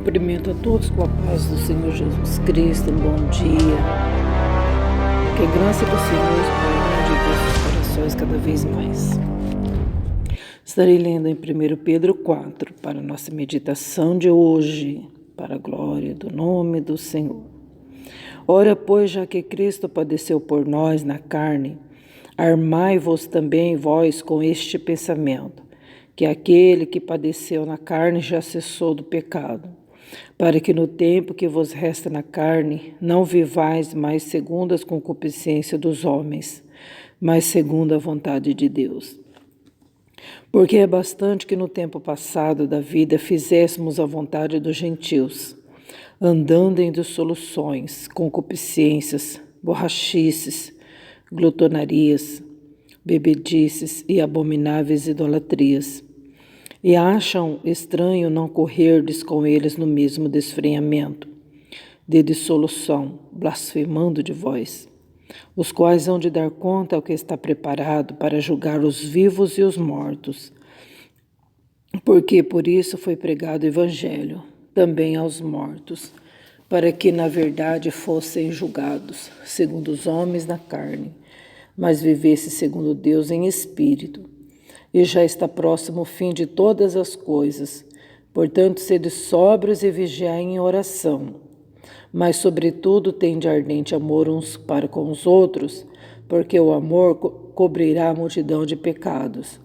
Cumprimento a todos com a paz do Senhor Jesus Cristo. Um bom dia. Que a graça do Senhor expanda em vossos corações cada vez mais. Estarei lendo em 1 Pedro 4 para a nossa meditação de hoje, para a glória do nome do Senhor. Ora, pois, já que Cristo padeceu por nós na carne, armai-vos também vós com este pensamento, que aquele que padeceu na carne já cessou do pecado, para que no tempo que vos resta na carne, não vivais mais segundo as concupiscências dos homens, mas segundo a vontade de Deus. Porque é bastante que no tempo passado da vida fizéssemos a vontade dos gentios, andando em dissoluções, concupiscências, borrachices, glutonarias, bebedices e abomináveis idolatrias. E acham estranho não correrdes com eles no mesmo desfreamento, de dissolução, blasfemando de vós, os quais hão de dar conta ao que está preparado para julgar os vivos e os mortos. Porque por isso foi pregado o Evangelho, também aos mortos, para que na verdade fossem julgados, segundo os homens na carne, mas vivesse segundo Deus em espírito. E já está próximo o fim de todas as coisas. Portanto, sede sóbrios e vigiai em oração. Mas, sobretudo, tende ardente amor uns para com os outros, porque o amor cobrirá a multidão de pecados.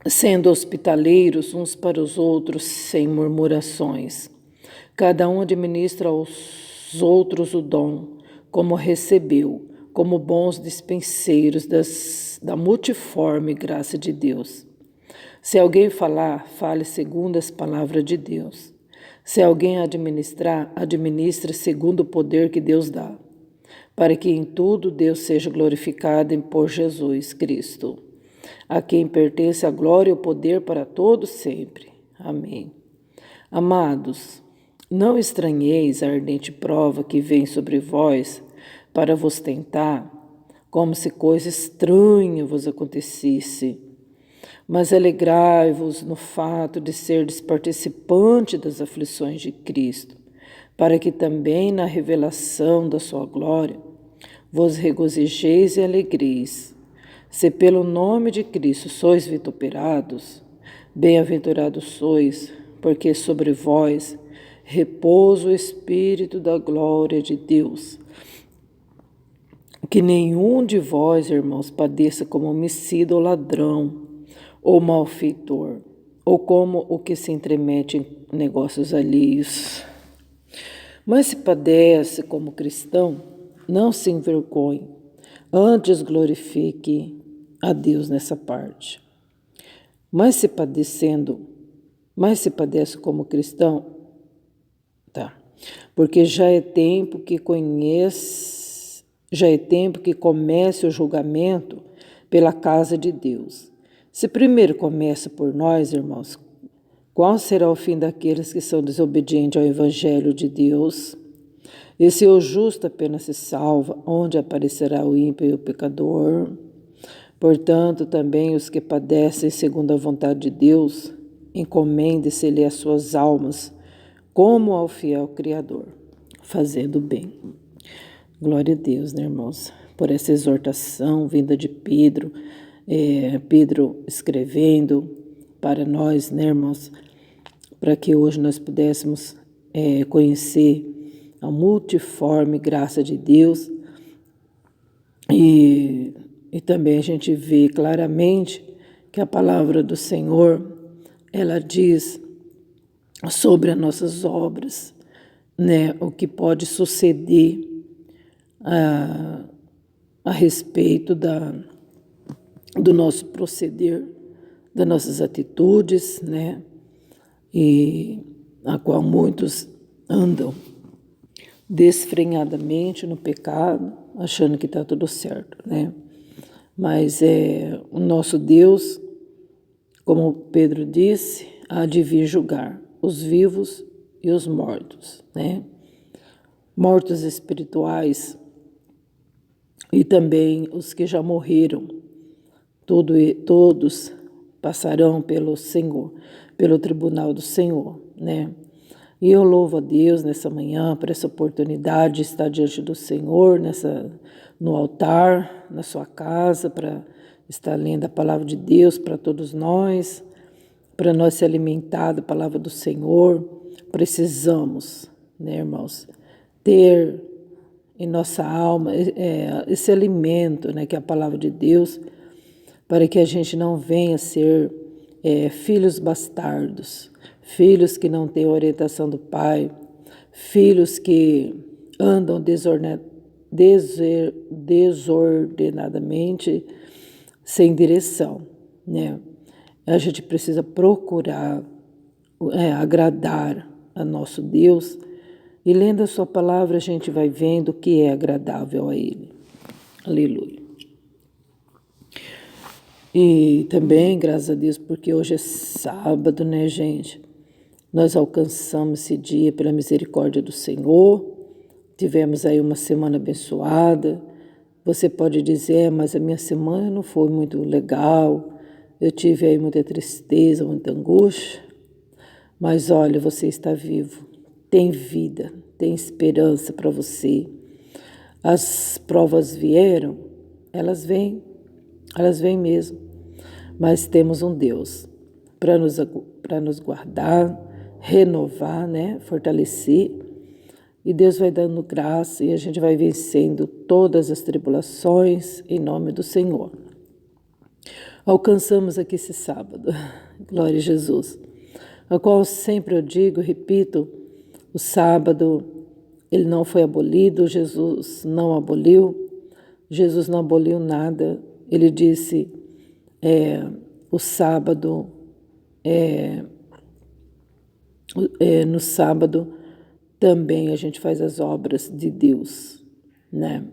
Sendo hospitaleiros uns para os outros, sem murmurações. Cada um administra aos outros o dom, como recebeu, como bons dispenseiros da multiforme graça de Deus. Se alguém falar, fale segundo as palavras de Deus. Se alguém administrar, administre segundo o poder que Deus dá, para que em tudo Deus seja glorificado por Jesus Cristo, a quem pertence a glória e o poder para todos sempre. Amém. Amados, não estranheis a ardente prova que vem sobre vós para vos tentar, como se coisa estranha vos acontecesse. Mas alegrai-vos no fato de serdes participante das aflições de Cristo, para que também na revelação da sua glória vos regozijeis e alegreis. Se pelo nome de Cristo sois vituperados, bem-aventurados sois, porque sobre vós repousa o Espírito da glória de Deus. Que nenhum de vós, irmãos, padeça como homicida ou ladrão, ou malfeitor, ou como o que se entremete em negócios alheios. Mas se padece como cristão, não se envergonhe, antes glorifique a Deus nessa parte. Mas se padece como cristão, porque já é tempo que comece o julgamento pela casa de Deus. Se primeiro começa por nós, irmãos, qual será o fim daqueles que são desobedientes ao Evangelho de Deus? E se o justo apenas se salva, onde aparecerá o ímpio e o pecador? Portanto, também os que padecem segundo a vontade de Deus, encomendem-se-lhe as suas almas, como ao fiel Criador, fazendo bem. Glória a Deus, né, irmãos, por essa exortação vinda de Pedro, Pedro escrevendo para nós, né, irmãos, para que hoje nós pudéssemos conhecer a multiforme graça de Deus e também a gente vê claramente que a palavra do Senhor, ela diz sobre as nossas obras, né, o que pode suceder a respeito do nosso proceder, das nossas atitudes, né, e a qual muitos andam desfrenhadamente no pecado, achando que está tudo certo, né? Mas o nosso Deus, como Pedro disse, há de vir julgar os vivos e os mortos, né? Mortos espirituais e também os que já morreram. Todos passarão pelo Senhor, pelo tribunal do Senhor, né? E eu louvo a Deus nessa manhã por essa oportunidade de estar diante do Senhor, no altar, na sua casa, para estar lendo a palavra de Deus para todos nós, para nós se alimentar da palavra do Senhor. Precisamos, né, irmãos, ter em nossa alma esse alimento, né, que é a palavra de Deus, para que a gente não venha ser filhos bastardos, filhos que não têm orientação do Pai, filhos que andam desordenadamente, sem direção, né? A gente precisa procurar agradar a nosso Deus, e lendo a sua palavra a gente vai vendo o que é agradável a Ele. Aleluia. E também, graças a Deus, porque hoje é sábado, né, gente? Nós alcançamos esse dia pela misericórdia do Senhor. Tivemos aí uma semana abençoada. Você pode dizer, mas a minha semana não foi muito legal. Eu tive aí muita tristeza, muita angústia. Mas olha, você está vivo. Tem vida, tem esperança para você. As provas vieram, elas vêm mesmo. Mas temos um Deus para nos guardar, renovar, né? Fortalecer. E Deus vai dando graça e a gente vai vencendo todas as tribulações em nome do Senhor. Alcançamos aqui esse sábado, glória a Jesus, a qual sempre eu digo, repito, o sábado ele não foi abolido, Jesus não aboliu nada. Ele disse, o sábado, no sábado também a gente faz as obras de Deus, né?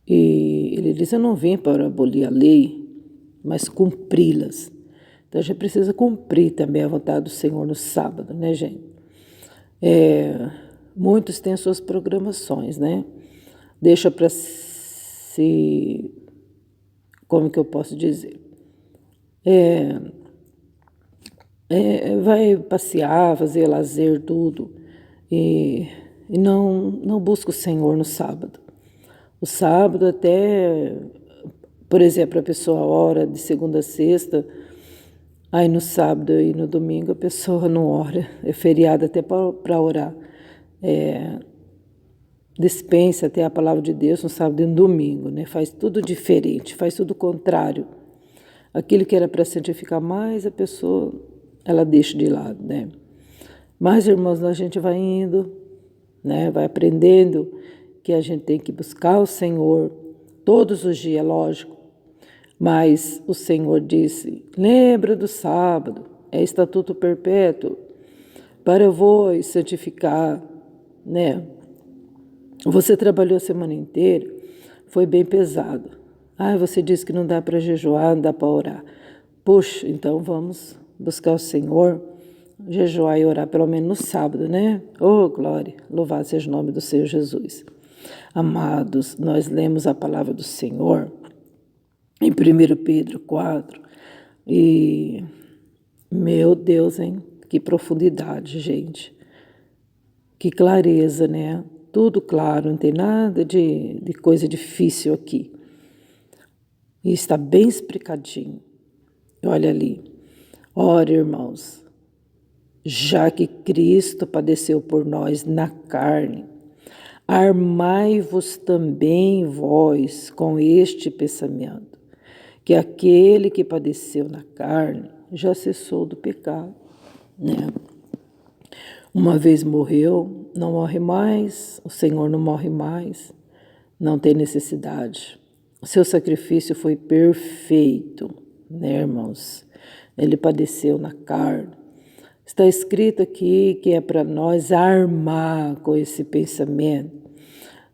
E ele diz, eu não vim para abolir a lei, mas cumpri-las. Então a gente precisa cumprir também a vontade do Senhor no sábado, né, gente? Muitos têm as suas programações, né? Deixa para se... Como que eu posso dizer? Vai passear, fazer lazer, tudo. E não busca o Senhor no sábado. O sábado até, por exemplo, a pessoa ora de segunda a sexta, aí no sábado e no domingo a pessoa não ora, é feriado até para orar. Dispensa até a palavra de Deus no sábado e no domingo, né? Faz tudo diferente, faz tudo contrário. Aquilo que era para santificar mais, a pessoa, ela deixa de lado, né? Mas, irmãos, a gente vai indo, né? Vai aprendendo que a gente tem que buscar o Senhor todos os dias, lógico. Mas o Senhor disse, lembra do sábado, é estatuto perpétuo, para vos santificar, né? Você trabalhou a semana inteira, foi bem pesado. Você disse que não dá para jejuar, não dá para orar. Puxa, então vamos buscar o Senhor, jejuar e orar pelo menos no sábado, né? Oh, glória, louvado seja o nome do Senhor Jesus. Amados, nós lemos a palavra do Senhor em 1 Pedro 4 e, meu Deus, hein? Que profundidade, gente. Que clareza, né? Tudo claro, não tem nada de coisa difícil aqui. E está bem explicadinho. Olha ali. Ora, irmãos, já que Cristo padeceu por nós na carne, armai-vos também vós com este pensamento, que aquele que padeceu na carne já cessou do pecado, né? Uma vez morreu, não morre mais, o Senhor não morre mais, não tem necessidade. O seu sacrifício foi perfeito, né, irmãos? Ele padeceu na carne. Está escrito aqui que é para nós armar com esse pensamento,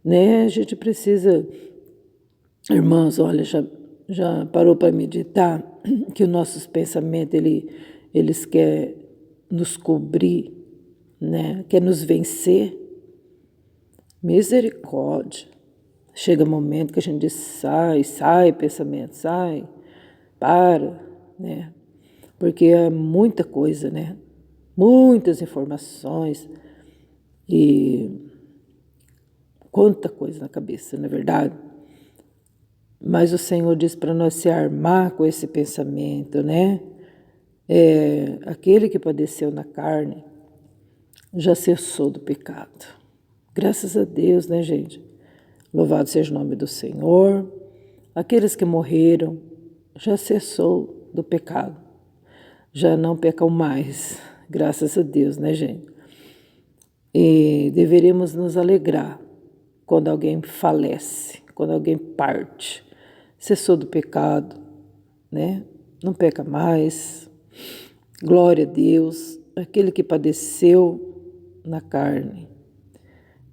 né? A gente precisa, irmãos, olha, já parou para meditar que os nossos pensamentos, eles querem nos cobrir, né? Quer nos vencer? Misericórdia. Chega momento que a gente diz, sai pensamento, sai, para, né? Porque é muita coisa, né? Muitas informações, E quanta coisa na cabeça, não é verdade? Mas o Senhor diz para nós se armar com esse pensamento, né? Aquele que padeceu na carne já cessou do pecado. Graças a Deus, né, gente? Louvado seja o nome do Senhor. Aqueles que morreram já cessou do pecado. Já não pecam mais. Graças a Deus, né, gente? E deveríamos nos alegrar quando alguém falece, quando alguém parte. Cessou do pecado, né? Não peca mais. Glória a Deus. Aquele que padeceu na carne,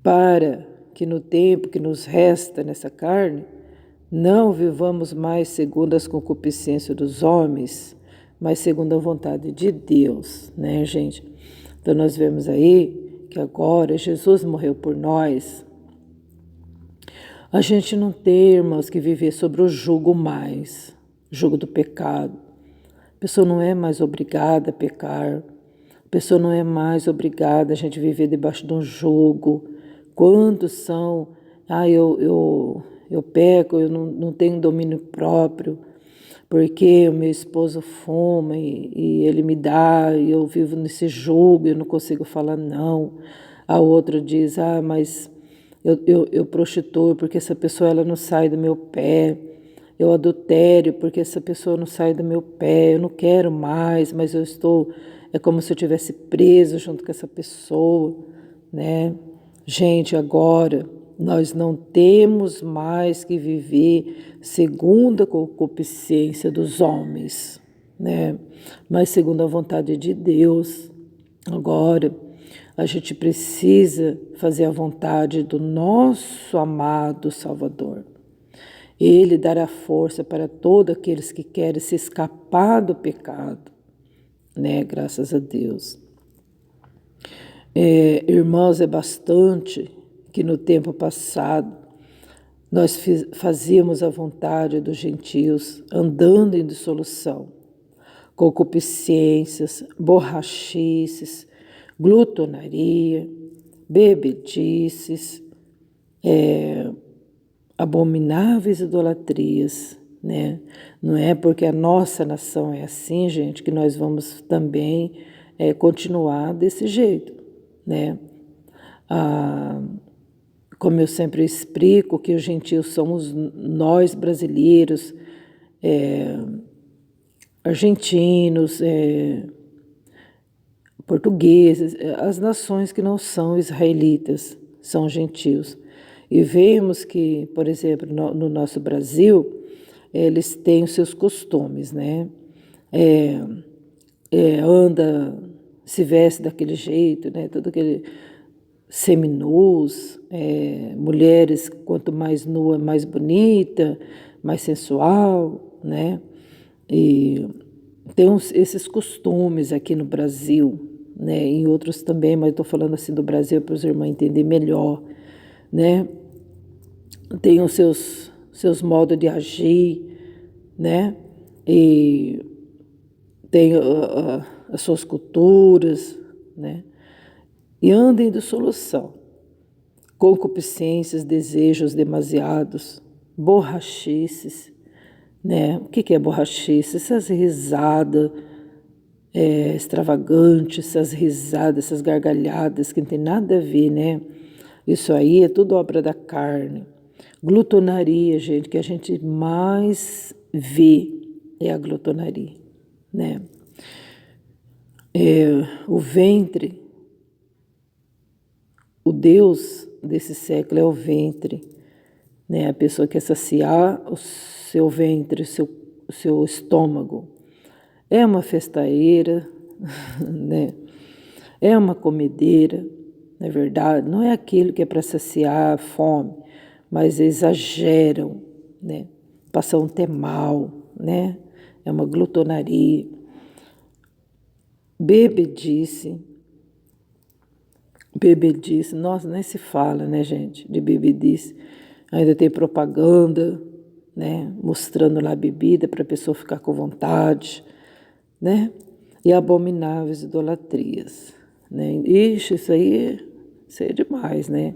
para que no tempo que nos resta nessa carne, não vivamos mais segundo as concupiscências dos homens, mas segundo a vontade de Deus, né, gente? Então nós vemos aí que agora Jesus morreu por nós. A gente não tem, irmãos, que viver sobre o jugo mais, jugo do pecado. A pessoa não é mais obrigada a pecar. A pessoa não é mais obrigada a gente viver debaixo de um jugo. Quantos são, eu peco, eu não tenho domínio próprio, porque o meu esposo fuma e ele me dá, e eu vivo nesse jugo, eu não consigo falar não. A outra diz, mas eu prostituo porque essa pessoa ela não sai do meu pé. Eu adultério porque essa pessoa não sai do meu pé. Eu não quero mais, mas eu estou... É como se eu estivesse preso junto com essa pessoa, né? Gente, agora nós não temos mais que viver segundo a concupiscência dos homens, né? Mas segundo a vontade de Deus. Agora, a gente precisa fazer a vontade do nosso amado Salvador. Ele dará força para todos aqueles que querem se escapar do pecado, né? Graças a Deus. Irmãos, é bastante que no tempo passado nós fazíamos a vontade dos gentios, andando em dissolução, concupiscências, borrachices, glutonaria, bebedices, abomináveis idolatrias, né? Não é porque a nossa nação é assim, gente, que nós vamos também continuar desse jeito, né? Como eu sempre explico, que os gentios somos nós brasileiros, argentinos, portugueses, as nações que não são israelitas, são gentios. E vemos que, por exemplo, no nosso Brasil, eles têm os seus costumes, né? Se veste daquele jeito, né? Todo aquele seminus, mulheres, quanto mais nua, mais bonita, mais sensual, né? E tem esses costumes aqui no Brasil, né? Em outros também, mas estou falando assim do Brasil para os irmãos entenderem melhor, né? Tem os seus modos de agir, né? E tem as suas culturas, né? E anda em dissolução, concupiscências, desejos demasiados, borrachices, né? O que é borrachice? Essas risadas extravagantes, essas risadas, essas gargalhadas que não tem nada a ver, né? Isso aí é tudo obra da carne. Glutonaria, gente, que a gente mais vê é a glutonaria, né? O ventre, o Deus desse século é o ventre, né? A pessoa quer saciar o seu ventre, o seu estômago. É uma festaeira, né? É uma comedeira, não é verdade? Não é aquilo que é para saciar a fome, mas exageram, né? Passam até mal, né? É uma glutonaria. Bebedice, nossa, nem se fala, né, gente, de bebedice. Ainda tem propaganda, né, mostrando lá a bebida para a pessoa ficar com vontade, né? E abomináveis idolatrias, né? Ixi, isso aí Isso é demais, né?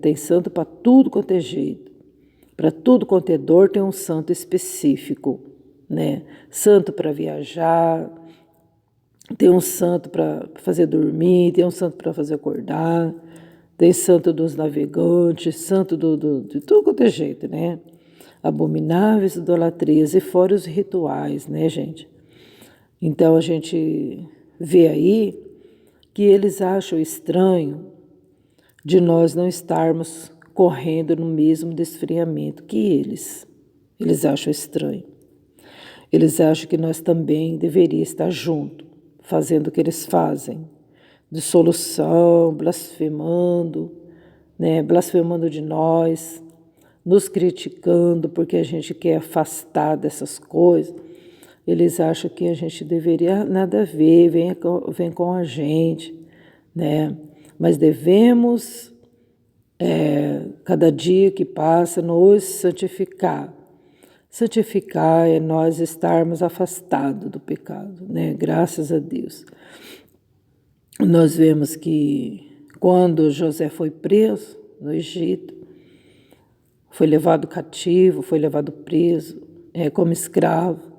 Tem santo para tudo quanto é jeito. Para tudo quanto é dor, tem um santo específico, né? Santo para viajar, tem um santo para fazer dormir, tem um santo para fazer acordar, tem santo dos navegantes, santo de tudo quanto é jeito, né? Abomináveis idolatrias e fora os rituais, né, gente? Então a gente vê aí que eles acham estranho de nós não estarmos correndo no mesmo desfriamento que eles. Eles acham estranho. Eles acham que nós também deveríamos estar juntos, fazendo o que eles fazem, dissolução, blasfemando, né? Blasfemando de nós, nos criticando porque a gente quer afastar dessas coisas. Eles acham que a gente deveria nada a ver, vem com a gente, né? Mas devemos, cada dia que passa, nos santificar. Santificar é nós estarmos afastados do pecado, né? Graças a Deus. Nós vemos que quando José foi preso no Egito, foi levado cativo, foi levado preso, como escravo.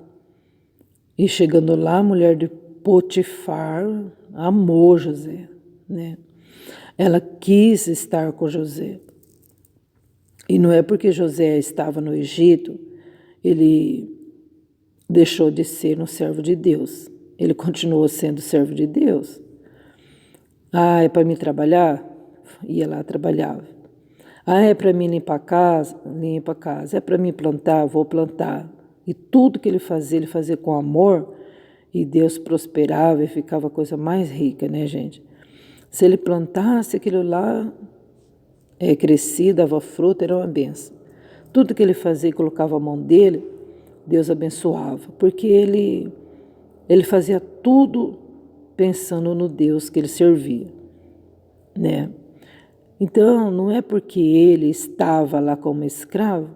E chegando lá, a mulher de Potifar amou José, né? Ela quis estar com José. E não é porque José estava no Egito, ele deixou de ser um servo de Deus. Ele continuou sendo servo de Deus. É para mim trabalhar? Ia lá, trabalhava. É para mim limpar a casa? Limpa a casa. É para mim plantar? Vou plantar. E tudo que ele fazia com amor, e Deus prosperava e ficava a coisa mais rica, né, gente? Se ele plantasse aquilo lá, crescia, dava fruta, era uma benção. Tudo que ele fazia e colocava a mão dele, Deus abençoava, porque ele fazia tudo pensando no Deus que ele servia, né? Então, não é porque ele estava lá como escravo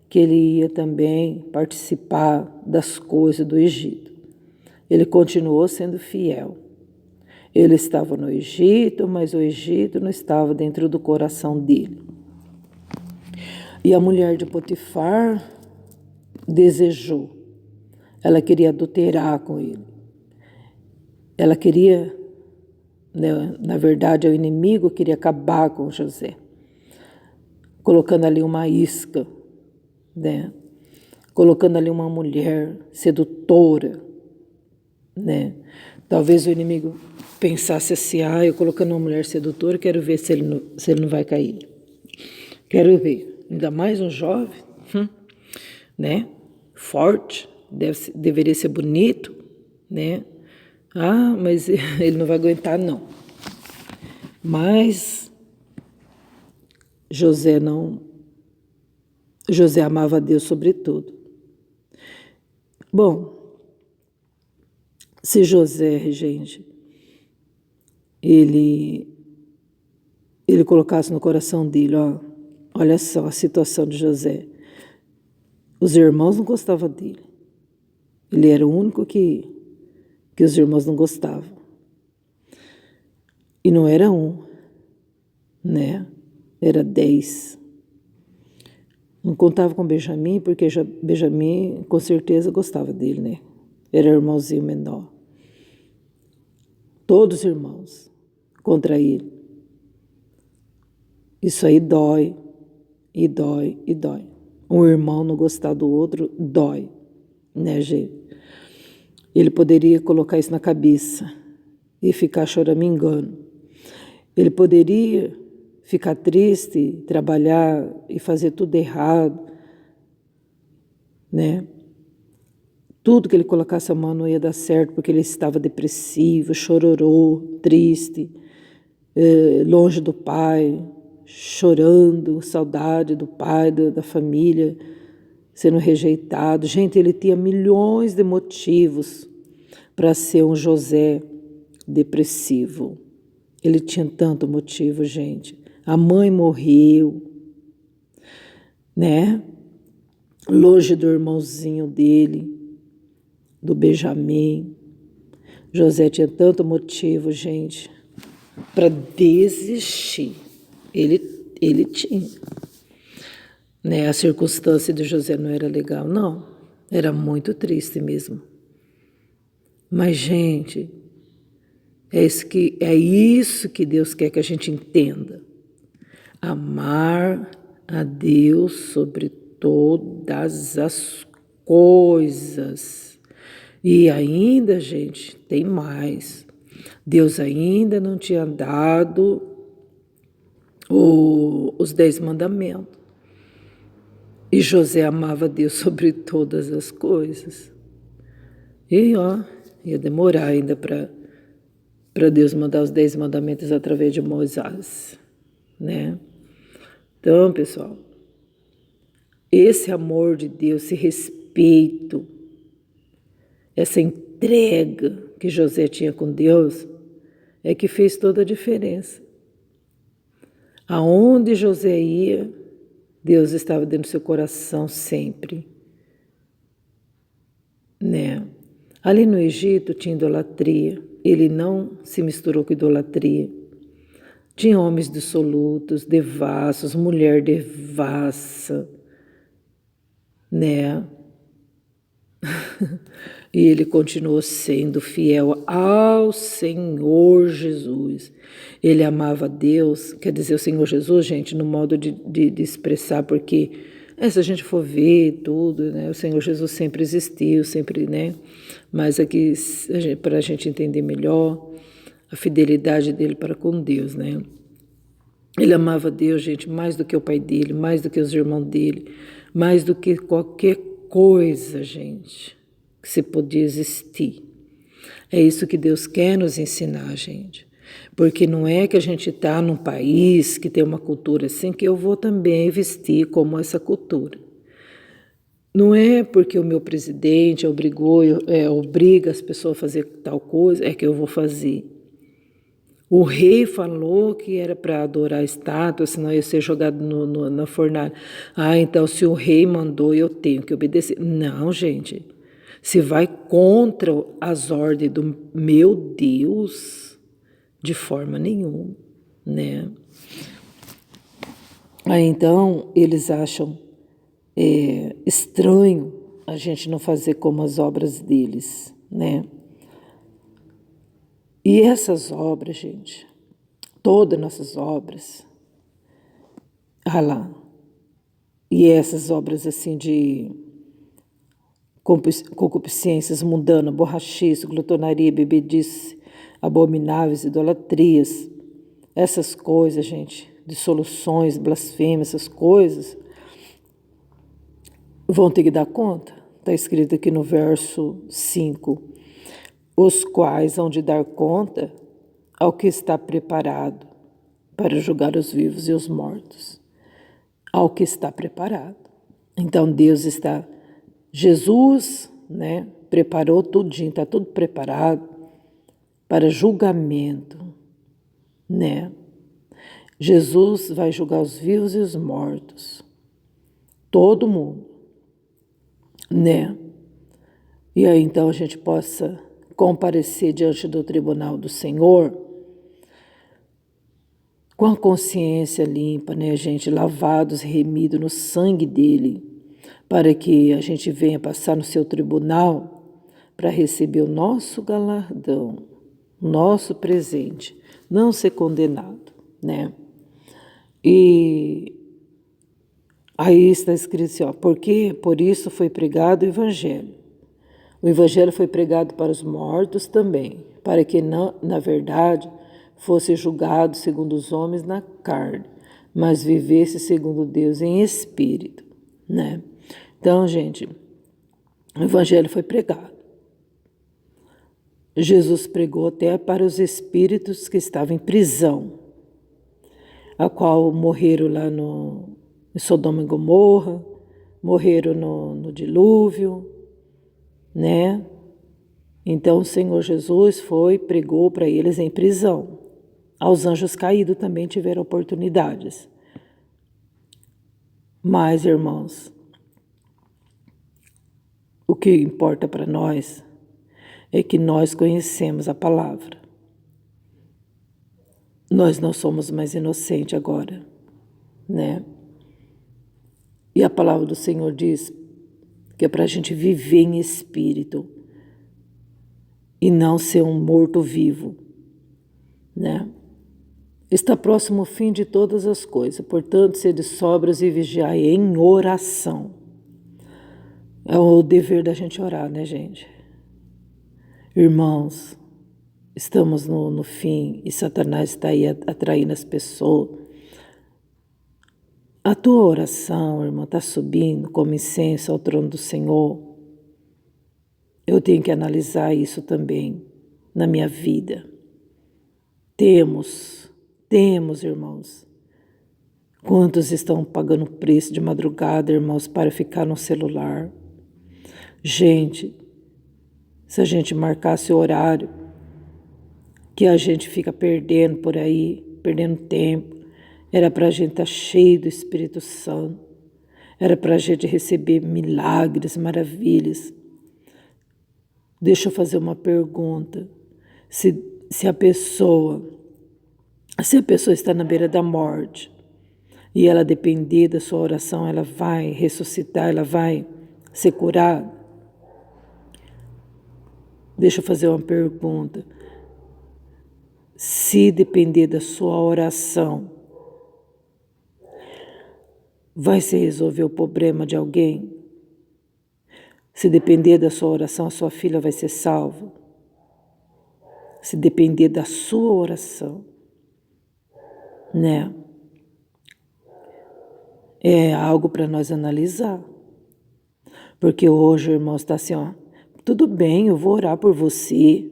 que ele ia também participar das coisas do Egito. Ele continuou sendo fiel. Ele estava no Egito, mas o Egito não estava dentro do coração dele. E a mulher de Potifar desejou. Ela queria adulterar com ele. Ela queria, né, na verdade, o inimigo queria acabar com José, colocando ali uma isca, né? Colocando ali uma mulher sedutora, né? Talvez o inimigo pensasse assim, eu colocando uma mulher sedutora, quero ver se ele não vai cair. Quero ver, ainda mais um jovem, né? Forte, deveria ser bonito, né? Mas ele não vai aguentar, não. Mas José amava a Deus sobre tudo. Bom, se José, gente, ele colocasse no coração dele, olha só a situação de José. Os irmãos não gostavam dele. Ele era o único que os irmãos não gostavam. E não era um, né? Era 10. Não contava com Benjamim, porque Benjamim com certeza gostava dele, né? Era irmãozinho menor. Todos os irmãos contra ele. Isso aí dói, e dói, e dói. Um irmão não gostar do outro, dói, né, gente? Ele poderia colocar isso na cabeça e ficar choramingando. Ele poderia ficar triste, trabalhar e fazer tudo errado, né? Tudo que ele colocasse a mão não ia dar certo, porque ele estava depressivo, chororô, triste, longe do pai, chorando, saudade do pai, da família, sendo rejeitado. Gente, ele tinha milhões de motivos para ser um José depressivo. Ele tinha tanto motivo, gente. A mãe morreu, né? Longe do irmãozinho dele, do Benjamim. José tinha tanto motivo, gente. para desistir. Ele tinha. Né? A circunstância de José não era legal, não. Era muito triste mesmo. Mas, gente, é isso que Deus quer que a gente entenda. Amar a Deus sobre todas as coisas. E ainda, gente, tem mais. Deus ainda não tinha dado os 10 mandamentos. E José amava Deus sobre todas as coisas. E, ia demorar ainda para Deus mandar os 10 mandamentos através de Moisés, né? Então, pessoal, esse amor de Deus, esse respeito, essa entrega que José tinha com Deus, é que fez toda a diferença. Aonde José ia, Deus estava dentro do seu coração sempre, né? Ali no Egito tinha idolatria, ele não se misturou com idolatria. Tinha homens dissolutos, devassos, mulher devassa, né? E ele continuou sendo fiel ao Senhor Jesus. Ele amava Deus, quer dizer, o Senhor Jesus, gente, no modo de expressar, porque se a gente for ver tudo, né, o Senhor Jesus sempre existiu, sempre, né? Mas aqui, para a gente entender melhor, a fidelidade dele para com Deus, né? Ele amava Deus, gente, mais do que o pai dele, mais do que os irmãos dele, mais do que qualquer coisa, gente, que se podia existir. É isso que Deus quer nos ensinar, gente. Porque não é que a gente está num país que tem uma cultura assim que eu vou também vestir como essa cultura. Não é porque o meu presidente obriga as pessoas a fazer tal coisa, é que eu vou fazer. O rei falou que era para adorar a estátua, senão ia ser jogado na fornalha. Então se o rei mandou, eu tenho que obedecer. Não, gente. Se vai contra as ordens do meu Deus, de forma nenhuma, né? Então eles acham estranho a gente não fazer como as obras deles, né? E essas obras, gente, todas nossas obras, e essas obras assim de concupiscências mundanas, borrachice, glutonaria, bebedice, abomináveis, idolatrias, essas coisas, gente, dissoluções, blasfêmias, essas coisas, vão ter que dar conta. Está escrito aqui no verso 5. Os quais hão de dar conta ao que está preparado para julgar os vivos e os mortos. Ao que está preparado. Então Jesus, né, preparou tudinho, está tudo preparado para julgamento, né? Jesus vai julgar os vivos e os mortos. Todo mundo, né? E aí então a gente possa comparecer diante do tribunal do Senhor com a consciência limpa, né, gente, lavados, remidos no sangue dele, para que a gente venha passar no seu tribunal para receber o nosso galardão, o nosso presente, não ser condenado, né? E aí está escrito assim, porque por isso foi pregado o Evangelho. O Evangelho foi pregado para os mortos também, para que, na verdade, fosse julgado segundo os homens na carne, mas vivesse segundo Deus em espírito, né? Então, gente, o Evangelho foi pregado. Jesus pregou até para os espíritos que estavam em prisão, a qual morreram lá em Sodoma e Gomorra, morreram no dilúvio, né? Então o Senhor Jesus pregou para eles em prisão. Aos anjos caídos também tiveram oportunidades. Mas, irmãos, o que importa para nós é que nós conhecemos a palavra. nós não somos mais inocentes agora, né? E a palavra do Senhor diz que é para a gente viver em espírito e não ser um morto-vivo, né? Está próximo o fim de todas as coisas, portanto, sede sóbrios e vigiai em oração. É o dever da gente orar, né, gente? Irmãos, estamos no fim e Satanás está aí atraindo as pessoas. A tua oração, irmã, está subindo como incenso ao trono do Senhor. Eu tenho que analisar isso também na minha vida. Temos, irmãos. Quantos estão pagando preço de madrugada, irmãos, para ficar no celular? Gente, se a gente marcasse o horário que a gente fica perdendo por aí, perdendo tempo, era para a gente estar cheio do Espírito Santo, era para a gente receber milagres, maravilhas. Deixa eu fazer uma pergunta. Se a pessoa está na beira da morte e ela depender da sua oração, ela vai ressuscitar, ela vai ser curada? Deixa eu fazer uma pergunta. Se depender da sua oração, vai se resolver o problema de alguém? Se depender da sua oração, a sua filha vai ser salva? Se depender da sua oração, né? É algo para nós analisar. Porque hoje, irmãos, está assim, ó, tudo bem, eu vou orar por você.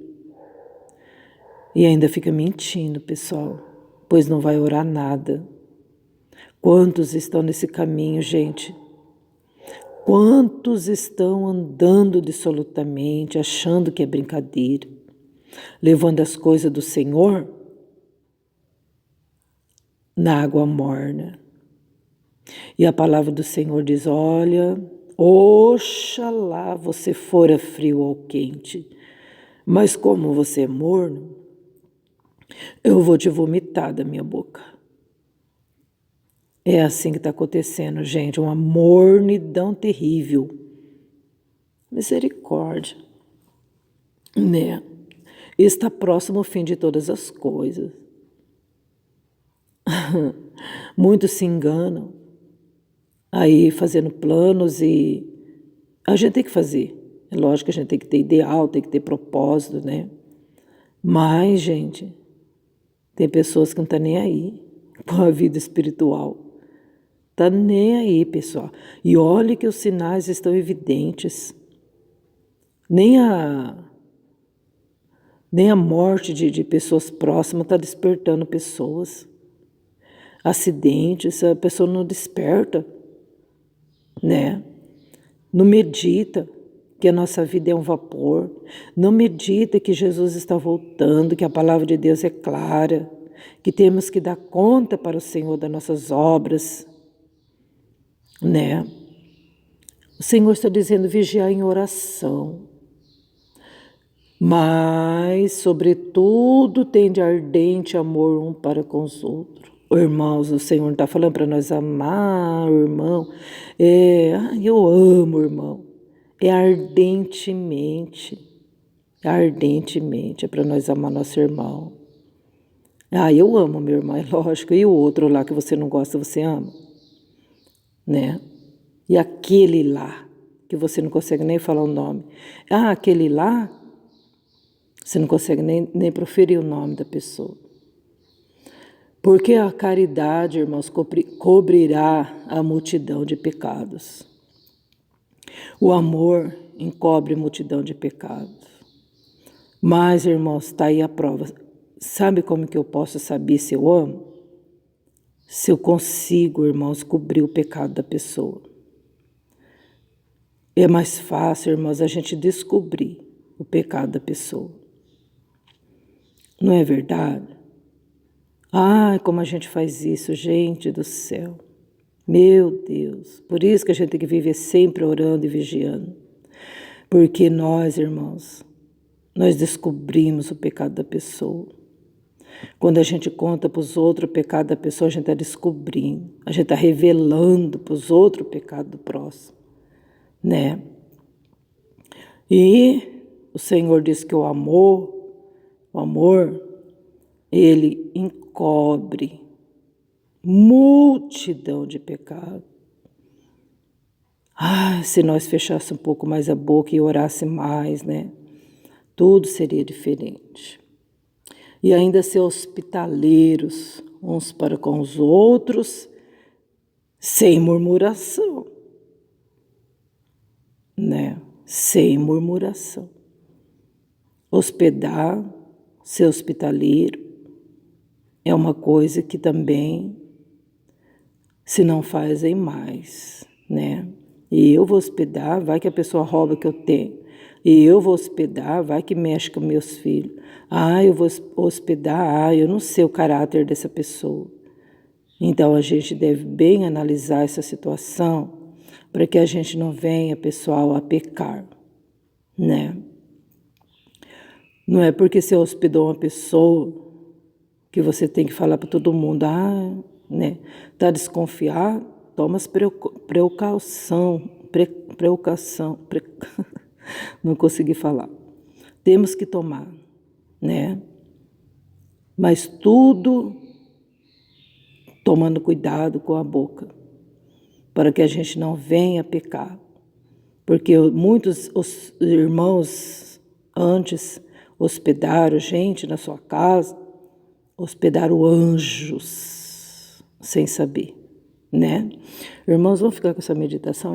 E ainda fica mentindo, pessoal, pois não vai orar nada. Quantos estão nesse caminho, gente? Quantos estão andando dissolutamente, achando que é brincadeira, levando as coisas do Senhor na água morna. E a palavra do Senhor diz, olha, oxalá você fora frio ou quente, mas como você é morno, eu vou te vomitar da minha boca. É assim que está acontecendo, gente, uma mornidão terrível. Misericórdia, né? Está próximo o fim de todas as coisas. Muitos se enganam aí fazendo planos e a gente tem que fazer. É lógico que a gente tem que ter ideal, tem que ter propósito, né? Mas, gente, tem pessoas que não estão nem aí com a vida espiritual. Tá nem aí, pessoal. E olhe que os sinais estão evidentes. Nem a morte de pessoas próximas está despertando pessoas. Acidentes, a pessoa não desperta, né? Não medita que a nossa vida é um vapor. Não medita que Jesus está voltando, que a palavra de Deus é clara, que temos que dar conta para o Senhor das nossas obras, né? O Senhor está dizendo vigiar em oração, mas sobretudo tem de ardente amor um para com os outros. Irmãos, o Senhor não está falando para nós amar o irmão, eu amo o irmão, é ardentemente, é para nós amar nosso irmão. Eu amo meu irmão, é lógico, e o outro lá que você não gosta, você ama? Né? E aquele lá, que você não consegue nem falar o nome. Aquele lá, você não consegue nem proferir o nome da pessoa. Porque a caridade, irmãos, cobrirá a multidão de pecados. O amor encobre multidão de pecados. Mas, irmãos, está aí a prova. Sabe como que eu posso saber se eu amo? Se eu consigo, irmãos, cobrir o pecado da pessoa. É mais fácil, irmãos, a gente descobrir o pecado da pessoa. Não é verdade? Como a gente faz isso, gente do céu. Meu Deus. Por isso que a gente tem que viver sempre orando e vigiando. Porque nós, irmãos, nós descobrimos o pecado da pessoa. Quando a gente conta para os outros o pecado da pessoa, a gente está descobrindo, a gente está revelando para os outros o pecado do próximo, né? E o Senhor diz que o amor, ele encobre multidão de pecado. Se nós fechássemos um pouco mais a boca e orasse mais, né? Tudo seria diferente. E ainda ser hospitaleiros uns para com os outros, sem murmuração, né? Sem murmuração. Hospedar, ser hospitaleiro, é uma coisa que também se não fazem mais, né? E eu vou hospedar, vai que a pessoa rouba o que eu tenho. E eu vou hospedar, vai que mexe com meus filhos. Eu vou hospedar, eu não sei o caráter dessa pessoa. Então a gente deve bem analisar essa situação para que a gente não venha, pessoal, a pecar, né? Não é porque você hospedou uma pessoa que você tem que falar para todo mundo, né? Tá desconfiado? Toma as precaução. Não consegui falar. Temos que tomar, né? Mas tudo tomando cuidado com a boca, para que a gente não venha pecar. Porque muitos irmãos antes hospedaram gente na sua casa, hospedaram anjos, sem saber, né? Irmãos, vamos ficar com essa meditação?